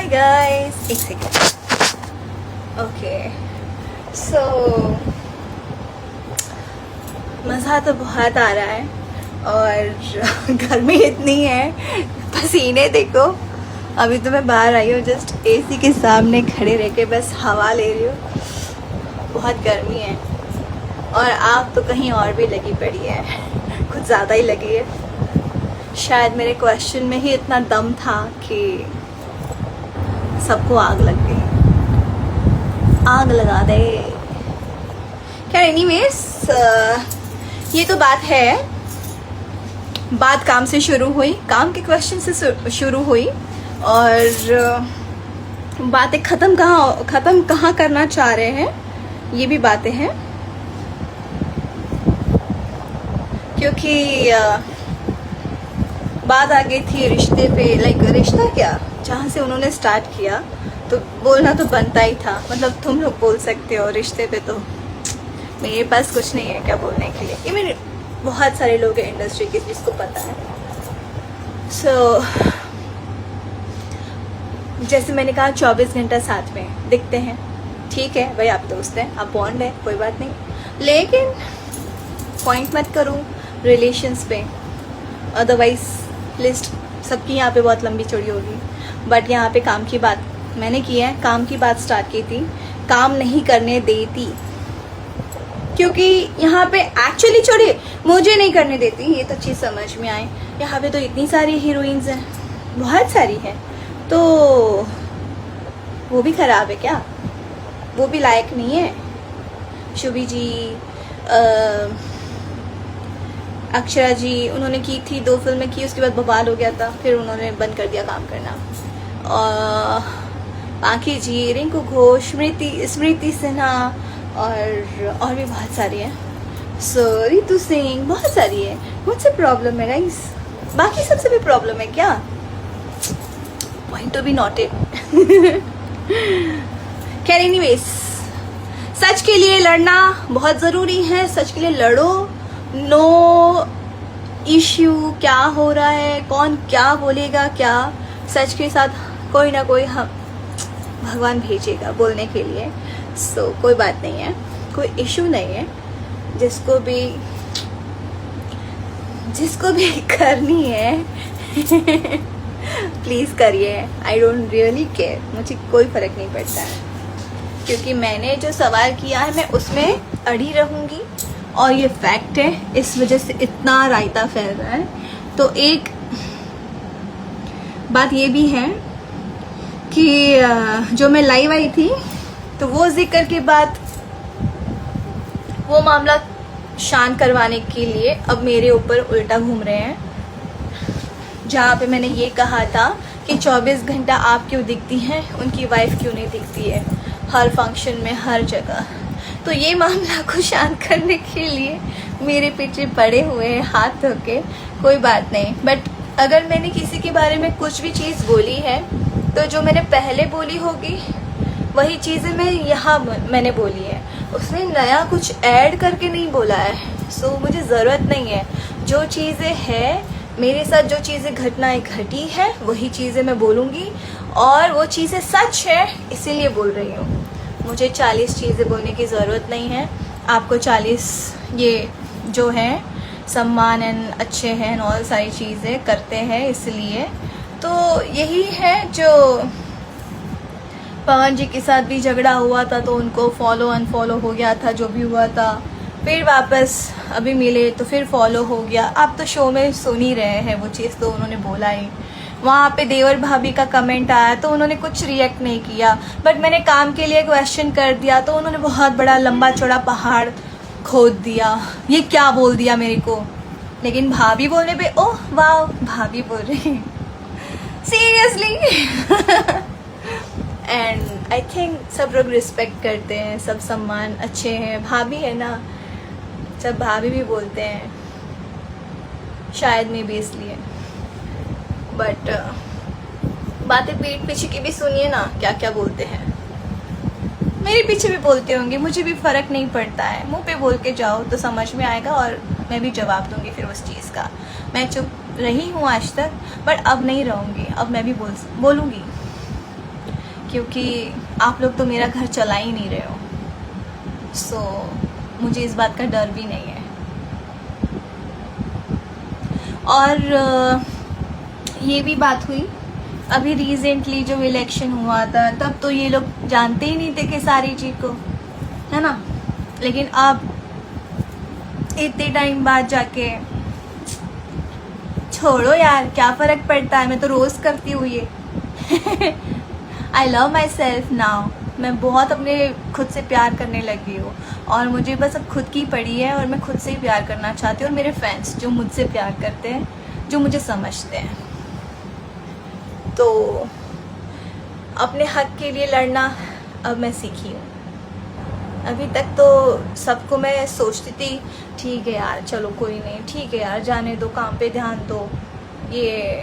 Hi guys, एक second. Okay so मज़ा तो बहुत आ रहा है और गर्मी इतनी है, पसीने देखो। अभी तो मैं बाहर आई हूँ, जस्ट एसी के सामने खड़े रह के बस हवा ले रही हूँ। बहुत गर्मी है और आग तो कहीं और भी लगी पड़ी है, कुछ ज़्यादा ही लगी है। शायद मेरे क्वेश्चन में ही इतना दम था कि सबको आग लग गई। आग लगा दे। खैर एनीवेज, ये तो बात है। बात काम से शुरू हुई, काम के क्वेश्चन से शुरू हुई और बातें ख़त्म कहाँ करना चाह रहे हैं, ये भी बातें हैं। क्योंकि बात आ गई थी रिश्ते पे, लाइक रिश्ता क्या, जहाँ से उन्होंने स्टार्ट किया तो बोलना तो बनता ही था। मतलब तुम लोग बोल सकते हो रिश्ते पे, तो मेरे पास कुछ नहीं है क्या बोलने के लिए। इवन बहुत सारे लोग हैं इंडस्ट्री के जिसको पता है। सो जैसे मैंने कहा 24 घंटा साथ में दिखते हैं, ठीक है भाई, आप दोस्त हैं, आप बॉन्ड है, कोई बात नहीं। लेकिन पॉइंट मत करूँ रिलेशंस पे, अदरवाइज लिस्ट सबकी यहाँ पे बहुत लंबी चौड़ी होगी। बट यहाँ पे काम की बात मैंने की है, काम की बात स्टार्ट की थी, काम नहीं करने देती। क्योंकि यहाँ पे एक्चुअली छोड़िए, मुझे नहीं करने देती, ये तो चीज़ समझ में आए। यहाँ पे तो इतनी सारी हीरोइंस हैं, बहुत सारी हैं, तो वो भी खराब है क्या? वो भी लायक नहीं है? शुभी जी, अक्षरा जी, उन्होंने की थी, 2 फिल्में की, उसके बाद बवाल हो गया था, फिर उन्होंने बंद कर दिया काम करना। बाकी जी, रिंकू घोष, स्मृति सिन्हा और भी बहुत सारी हैं। सो रितु सिंह, बहुत सारी है। मुझसे प्रॉब्लम है गाइस, बाकी सबसे भी प्रॉब्लम है क्या? Point to be noted. खैर एनीवेज, सच के लिए लड़ना बहुत ज़रूरी है, सच के लिए लड़ो। नो इश्यू क्या हो रहा है, कौन क्या बोलेगा क्या, सच के साथ कोई ना कोई हम भगवान भेजेगा बोलने के लिए। सो कोई बात नहीं है, कोई इश्यू नहीं है। जिसको भी करनी है प्लीज़ करिए। आई डोंट रियली केयर, मुझे कोई फ़र्क नहीं पड़ता है। क्योंकि मैंने जो सवाल किया है मैं उसमें अड़ी रहूँगी और ये फैक्ट है, इस वजह से इतना रायता फैल रहा है। तो एक बात ये भी है कि जो मैं लाइव आई थी तो वो जिक्र के बाद वो मामला शांत करवाने के लिए अब मेरे ऊपर उल्टा घूम रहे हैं। जहाँ पे मैंने ये कहा था कि 24 घंटा आप क्यों दिखती हैं, उनकी वाइफ क्यों नहीं दिखती है हर फंक्शन में, हर जगह। तो ये मामला को शांत करने के लिए मेरे पीछे पड़े हुए हैं हाथ धो के। कोई बात नहीं, बट अगर मैंने किसी के बारे में कुछ भी चीज़ बोली है तो जो मैंने पहले बोली होगी वही चीज़ें मैं यहाँ मैंने बोली है, उसने नया कुछ ऐड करके नहीं बोला है। सो मुझे ज़रूरत नहीं है, जो चीज़ें हैं मेरे साथ, जो चीज़ें घटनाएं घटी है वही चीज़ें मैं बोलूँगी और वो चीज़ें सच है इसीलिए बोल रही हूँ। मुझे 40 चीज़ें बोलने की ज़रूरत नहीं है। आपको 40 ये जो हैं सम्मान एंड अच्छे हैं और सारी चीज़ें करते हैं, इसलिए तो यही है। जो पवन जी के साथ भी झगड़ा हुआ था तो उनको फॉलो अनफॉलो हो गया था, जो भी हुआ था, फिर वापस अभी मिले तो फिर फॉलो हो गया। आप तो शो में सुन ही रहे हैं, वो चीज़ तो उन्होंने बोला ही। वहाँ पे देवर भाभी का कमेंट आया तो उन्होंने कुछ रिएक्ट नहीं किया, बट मैंने काम के लिए क्वेश्चन कर दिया तो उन्होंने बहुत बड़ा लंबा चौड़ा पहाड़ खोद दिया, ये क्या बोल दिया मेरे को। लेकिन भाभी बोलने पे ओह वाह, भाभी बोल रही है सीरियसली। एंड आई थिंक सब लोग रिस्पेक्ट करते हैं, सब सम्मान अच्छे हैं। भाभी है ना, सब भाभी भी बोलते हैं, शायद मैं भी इसलिए। बट बातें पीठ पीछे की भी सुनिए ना, क्या क्या बोलते हैं। मेरे पीछे भी बोलते होंगे, मुझे भी फ़र्क नहीं पड़ता है। मुंह पे बोल के जाओ तो समझ में आएगा और मैं भी जवाब दूंगी फिर उस चीज़ का। मैं चुप रही हूँ आज तक, बट अब नहीं रहूँगी, अब मैं भी बोलूँगी। क्योंकि आप लोग तो मेरा घर चला ही नहीं रहे हो। सो मुझे इस बात का डर भी नहीं है। और ये भी बात हुई अभी रिसेंटली जो इलेक्शन हुआ था, तब तो ये लोग जानते ही नहीं थे कि सारी चीज को, है ना। लेकिन अब इतने टाइम बाद जाके छोड़ो यार, क्या फर्क पड़ता है, मैं तो रोज करती हूँ ये। I love my self now. मैं बहुत अपने खुद से प्यार करने लगी हूँ और मुझे बस अब खुद की पड़ी है और मैं खुद से ही प्यार करना चाहती हूँ। और मेरे फैंस जो मुझसे प्यार करते हैं, जो मुझे समझते हैं, तो अपने हक के लिए लड़ना अब मैं सीखी हूँ। अभी तक तो सबको मैं सोचती थी ठीक है यार, चलो कोई नहीं, ठीक है यार, जाने दो, काम पे ध्यान दो। ये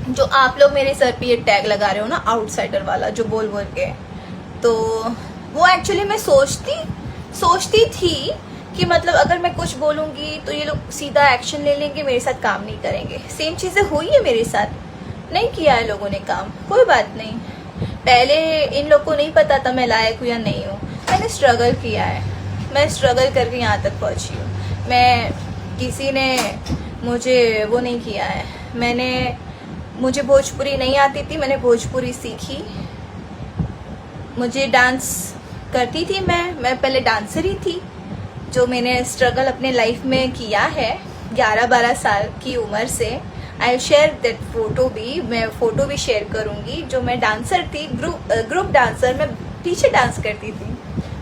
जो आप लोग मेरे सर पे ये टैग लगा रहे हो ना, आउटसाइडर वाला, जो बोल बोल के, तो वो एक्चुअली मैं सोचती थी कि मतलब अगर मैं कुछ बोलूँगी तो ये लोग सीधा एक्शन ले लेंगे, मेरे साथ काम नहीं करेंगे। सेम चीज़ें हुई है मेरे साथ, नहीं किया है लोगों ने काम, कोई बात नहीं। पहले इन लोग को नहीं पता था मैं लायक हूँ या नहीं हूँ। मैंने स्ट्रगल किया है, मैं स्ट्रगल करके यहाँ तक पहुँची हूँ। मैं किसी ने मुझे वो नहीं किया है। मुझे भोजपुरी नहीं आती थी, मैंने भोजपुरी सीखी। मुझे डांस करती थी मैं पहले डांसर ही थी। जो मैंने स्ट्रगल अपने लाइफ में किया है 11-12 साल की उम्र से, आई शेयर दैट फोटो भी, मैं फ़ोटो भी शेयर करूँगी। जो मैं डांसर थी, ग्रुप डांसर, मैं पीछे डांस करती थी,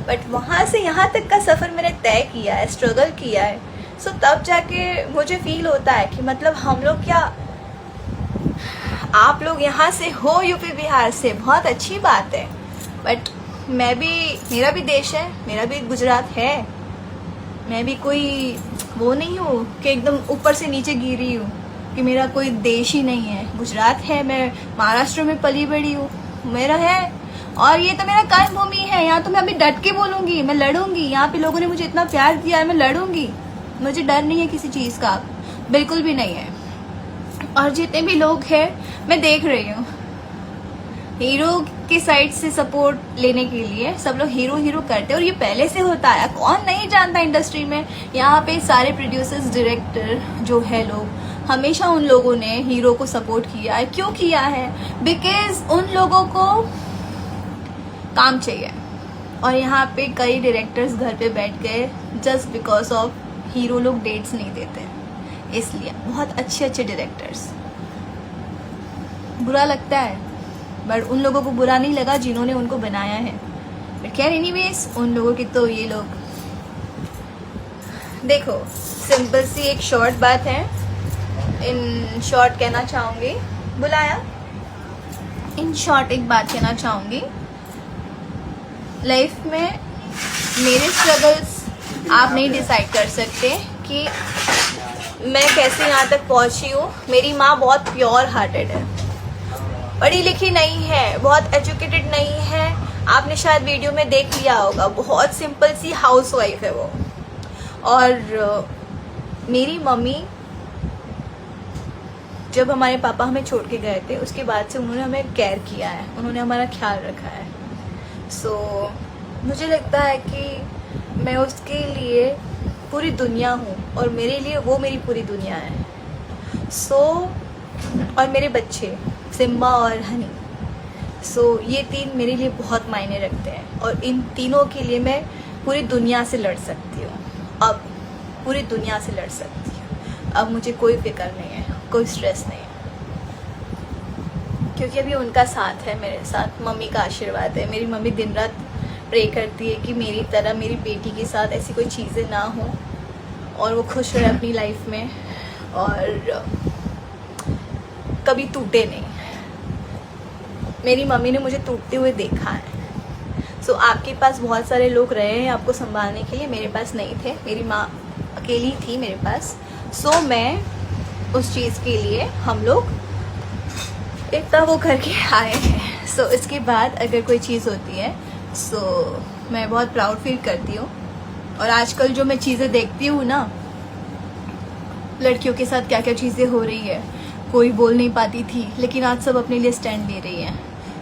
बट वहाँ से यहाँ तक का सफ़र मैंने तय किया है, स्ट्रगल किया है। सो तब जाके मुझे फील होता है कि मतलब हम लोग क्या, आप लोग यहाँ से हो, यूपी बिहार से, बहुत अच्छी बात है, बट मेरा भी देश है, मेरा भी गुजरात है। मैं भी कोई वो नहीं हूँ कि एकदम ऊपर से नीचे गिरी हूँ कि मेरा कोई देश ही नहीं है। गुजरात है, मैं महाराष्ट्र में पली बड़ी हूँ, मेरा है, और ये तो मेरा कर्म भूमि है। यहाँ तो मैं अभी डट के बोलूँगी, मैं लड़ूंगी। यहाँ पे लोगों ने मुझे इतना प्यार दिया है, मैं लड़ूंगी। मुझे डर नहीं है किसी चीज़ का, बिल्कुल भी नहीं है। और जितने भी लोग हैं, मैं देख रही हूँ, हीरो की साइड से सपोर्ट लेने के लिए सब लोग हीरो करते हैं, और ये पहले से होता है। कौन नहीं जानता इंडस्ट्री में, यहाँ पे सारे प्रोड्यूसर्स, डायरेक्टर जो है लोग, हमेशा उन लोगों ने हीरो को सपोर्ट किया है। क्यों किया है? बिकॉज उन लोगों को काम चाहिए। और यहाँ पे कई डायरेक्टर्स घर पे बैठ गए जस्ट बिकॉज ऑफ हीरो लोग डेट्स नहीं देते, इसलिए। बहुत अच्छे डायरेक्टर्स, बुरा लगता है, बट उन लोगों को बुरा नहीं लगा जिन्होंने उनको बनाया है। बट खैर एनीवेज, उन लोगों की तो ये लोग, देखो सिंपल सी एक शॉर्ट बात है, इन शॉर्ट कहना चाहूँगी, बुलाया, इन शॉर्ट एक बात कहना चाहूँगी। लाइफ में मेरे स्ट्रगल्स आप नहीं डिसाइड कर सकते कि मैं कैसे यहाँ तक पहुँची हूँ। मेरी माँ बहुत प्योर हार्टेड है, पढ़ी लिखी नहीं है, बहुत एजुकेटेड नहीं है। आपने शायद वीडियो में देख लिया होगा, बहुत सिंपल सी हाउसवाइफ है वो। और मेरी मम्मी, जब हमारे पापा हमें छोड़ के गए थे, उसके बाद से उन्होंने हमें केयर किया है, उन्होंने हमारा ख्याल रखा है। सो मुझे लगता है कि मैं उसके लिए पूरी दुनिया हूँ, और मेरे लिए वो मेरी पूरी दुनिया है। और मेरे बच्चे सिम्बा और हनी, ये तीन मेरे लिए बहुत मायने रखते हैं, और इन तीनों के लिए मैं पूरी दुनिया से लड़ सकती हूँ। अब पूरी दुनिया से लड़ सकती हूँ। अब मुझे कोई फिक्र नहीं है, कोई स्ट्रेस नहीं है, क्योंकि अभी उनका साथ है मेरे साथ, मम्मी का आशीर्वाद है। मेरी मम्मी दिन रात प्रे करती है कि मेरी तरह मेरी बेटी के साथ ऐसी कोई चीज़ें ना हो, और वो खुश रहे अपनी लाइफ में, और कभी टूटे नहीं। मेरी मम्मी ने मुझे टूटते हुए देखा है। आपके पास बहुत सारे लोग रहे हैं आपको संभालने के लिए, मेरे पास नहीं थे, मेरी माँ अकेली थी मेरे पास। मैं उस चीज़ के लिए, हम लोग इतना वो करके आए हैं। इसके बाद अगर कोई चीज़ होती है, मैं बहुत प्राउड फील करती हूँ। और आजकल जो मैं चीज़ें देखती हूँ ना, लड़कियों के साथ क्या क्या चीज़ें हो रही है, कोई बोल नहीं पाती थी, लेकिन आज सब अपने लिए स्टैंड ले रही है।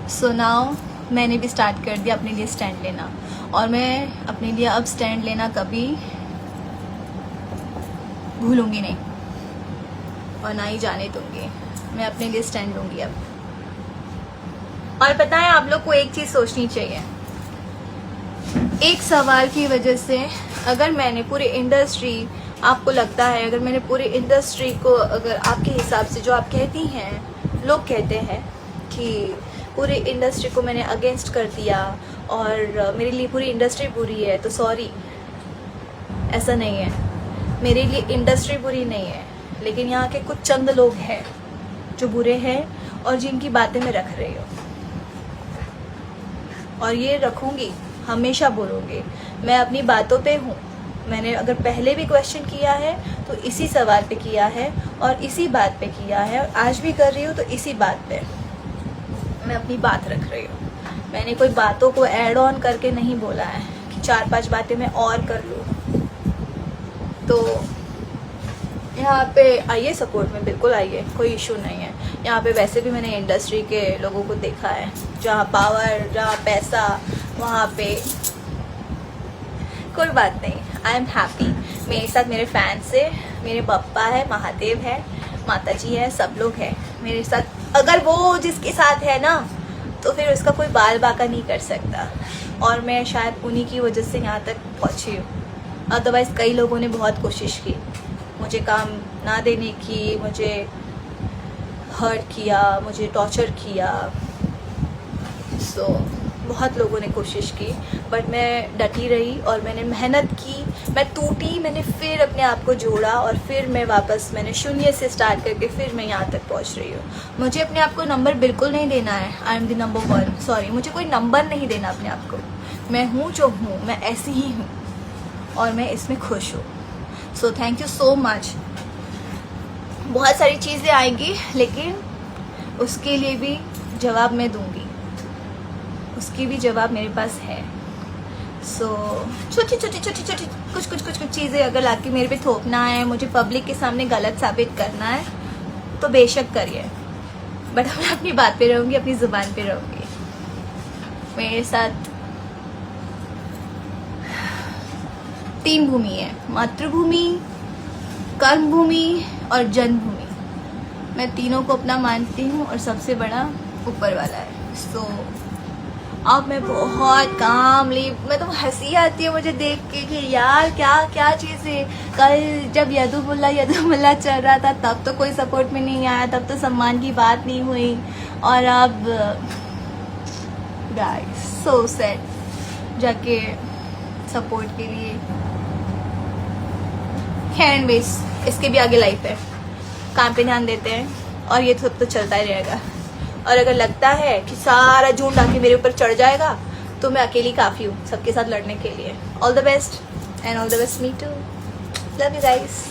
सो नाउ मैंने भी स्टार्ट कर दिया अपने लिए स्टैंड लेना, और मैं अपने लिए अब स्टैंड लेना कभी भूलूंगी नहीं और ना ही जाने दूंगी। मैं अपने लिए स्टैंड लूंगी अब। और पता है, आप लोग को एक चीज सोचनी चाहिए, एक सवाल की वजह से अगर मैंने पूरी इंडस्ट्री, आपको लगता है अगर मैंने पूरी इंडस्ट्री को, अगर आपके हिसाब से जो आप कहती हैं, लोग कहते हैं कि पूरी इंडस्ट्री को मैंने अगेंस्ट कर दिया और मेरे लिए पूरी इंडस्ट्री बुरी है, तो सॉरी, ऐसा नहीं है। मेरे लिए इंडस्ट्री बुरी नहीं है, लेकिन यहाँ के कुछ चंद लोग हैं जो बुरे हैं और जिनकी बातें मैं रख रही हूँ, और ये रखूँगी, हमेशा बोलूँगी। मैं अपनी बातों पे हूँ। मैंने अगर पहले भी क्वेश्चन किया है तो इसी सवाल पे किया है और इसी बात पे किया है, और आज भी कर रही हूँ तो इसी बात पे मैं अपनी बात रख रही हूँ। मैंने कोई बातों को ऐड ऑन करके नहीं बोला है कि 4-5 बातें मैं और कर लूँ। तो यहाँ पे आइए, सपोर्ट में बिल्कुल आइए, कोई इशू नहीं है। यहाँ पे वैसे भी मैंने इंडस्ट्री के लोगों को देखा है, जहाँ पावर, जहाँ पैसा, वहाँ पे कोई बात नहीं। I am happy. मेरे साथ मेरे फैंस है, मेरे पापा है, महादेव है, माता जी है, सब लोग हैं मेरे साथ। अगर वो जिसके साथ है ना, तो फिर उसका कोई बाल बाका नहीं कर सकता, और मैं शायद उन्हीं की वजह से यहाँ तक पहुँची हूँ। अदरवाइज़ कई लोगों ने बहुत कोशिश की मुझे काम ना देने की, मुझे हर्ट किया, मुझे टॉर्चर किया। सो बहुत लोगों ने कोशिश की, बट मैं डटी रही और मैंने मेहनत की। मैं टूटी, मैंने फिर अपने आप को जोड़ा, और फिर मैं वापस, मैंने शून्य से स्टार्ट करके फिर मैं यहाँ तक पहुँच रही हूँ। मुझे अपने आप को नंबर बिल्कुल नहीं देना है, I am the number 1। Sorry, मुझे कोई नंबर नहीं देना अपने आप को। मैं हूँ जो हूँ, मैं ऐसी ही हूँ, और मैं इसमें खुश हूँ। So thank you so much. बहुत सारी चीज़ें आएंगी, लेकिन उसके लिए भी जवाब मैं दूंगी, उसकी भी जवाब मेरे पास है। सो छोटी कुछ चीज़ें अगर लाके मेरे पे थोपना है, मुझे पब्लिक के सामने गलत साबित करना है, तो बेशक करिए, बट मैं अपनी बात पे रहूँगी, अपनी ज़ुबान पे रहूँगी। मेरे साथ 3 भूमि है, मातृभूमि, कर्मभूमि और जन्मभूमि। मैं तीनों को अपना मानती हूँ, और सबसे बड़ा ऊपर वाला है। सो अब मैं बहुत कामली, मैं तो हंसी आती है मुझे देख के कि यार क्या क्या चीज़ें। कल जब यदुमुल्ला चल रहा था, तब तो कोई सपोर्ट में नहीं आया, तब तो सम्मान की बात नहीं हुई, और अब गाइस सो सैड, जाके सपोर्ट के लिए। खैर बेस, इसके भी आगे लाइफ है, काम पे ध्यान देते हैं, और ये सब तो चलता ही रहेगा। और अगर लगता है कि सारा झुंड आके मेरे ऊपर चढ़ जाएगा, तो मैं अकेली काफ़ी हूँ सबके साथ लड़ने के लिए। All the best and all the best me too. Love you guys.